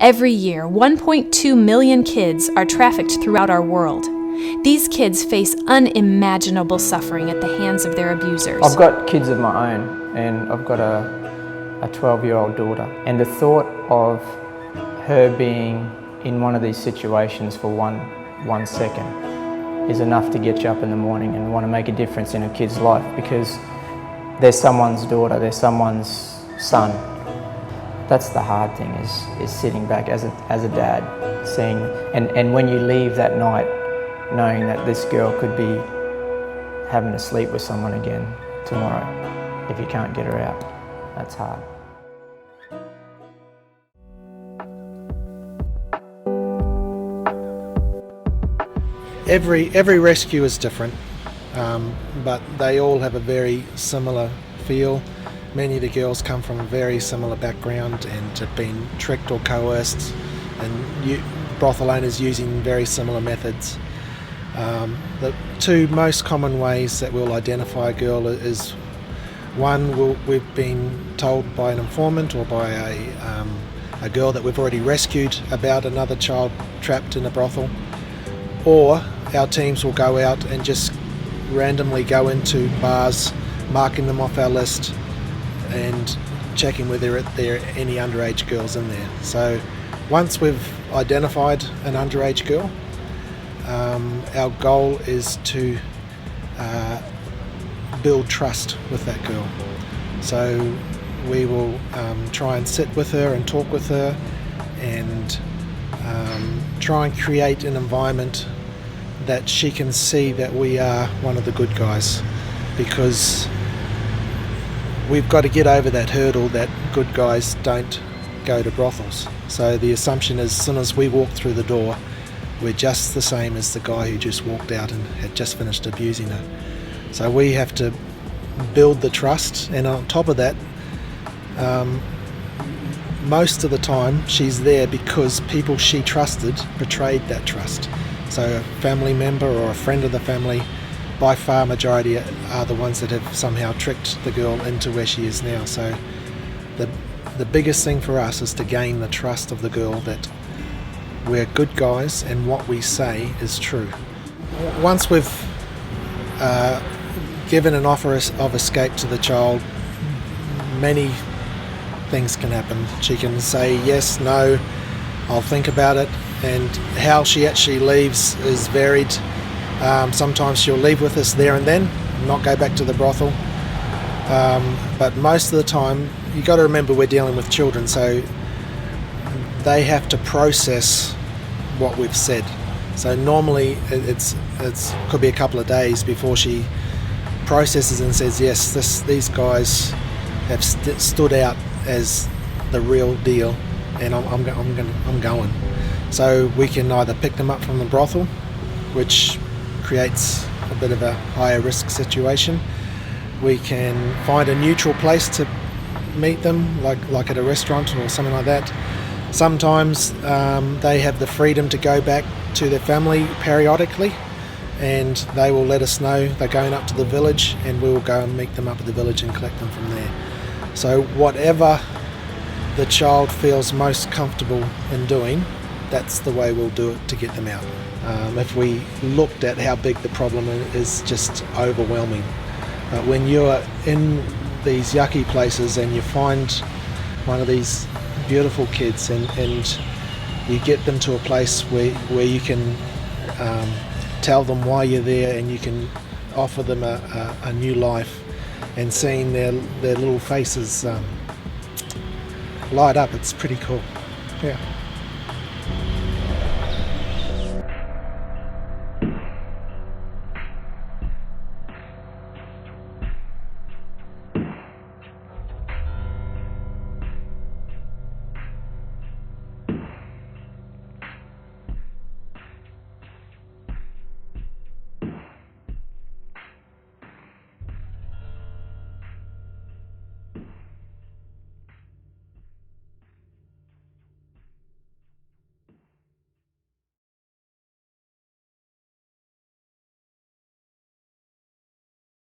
Every year, 1.2 million kids are trafficked throughout our world. These kids face unimaginable suffering at the hands of their abusers. I've got kids of my own, and I've got a 12-year-old daughter. And the thought of her being in one of these situations for one second is enough to get you up in the morning and want to make a difference in a kid's life, because they're someone's daughter, they're someone's son. That's the hard thing, is sitting back as a dad, seeing, and when you leave that night, knowing that this girl could be having to sleep with someone again tomorrow if you can't get her out. That's hard. Every rescue is different, but they all have a very similar feel. Many of the girls come from a very similar background and have been tricked or coerced, and brothel owners using very similar methods. The two most common ways that we'll identify a girl is, one, we've been told by an informant or by a girl that we've already rescued about another child trapped in a brothel, or our teams will go out and just randomly go into bars, marking them off our list and checking whether there are any underage girls in there. So once we've identified an underage girl, our goal is to build trust with that girl. So we will try and sit with her and talk with her and try and create an environment that she can see that we are one of the good guys, because we've got to get over that hurdle that good guys don't go to brothels. So the assumption is, as soon as we walk through the door, we're just the same as the guy who just walked out and had just finished abusing her. So we have to build the trust, and on top of that, most of the time she's there because people she trusted betrayed that trust. So a family member or a friend of the family, by far majority, are the ones that have somehow tricked the girl into where she is now. So the biggest thing for us is to gain the trust of the girl that we're good guys and what we say is true. Once we've given an offer of escape to the child, many things can happen. She can say yes, no, I'll think about it, and how she actually leaves is varied. Sometimes she'll leave with us there and then, not go back to the brothel. But most of the time, you got to remember we're dealing with children, so they have to process what we've said. So normally it's could be a couple of days before she processes and says, yes, these guys have stood out as the real deal, and I'm going. So we can either pick them up from the brothel, which creates a bit of a higher risk situation. We can find a neutral place to meet them, like at a restaurant or something like that. Sometimes they have the freedom to go back to their family periodically, and they will let us know they're going up to the village, and we will go and meet them up at the village and collect them from there. So whatever the child feels most comfortable in doing, that's the way we'll do it to get them out. If we looked at how big the problem is, just overwhelming. But when you're in these yucky places and you find one of these beautiful kids and you get them to a place where you can tell them why you're there, and you can offer them a new life, and seeing their little faces light up, it's pretty cool. Yeah.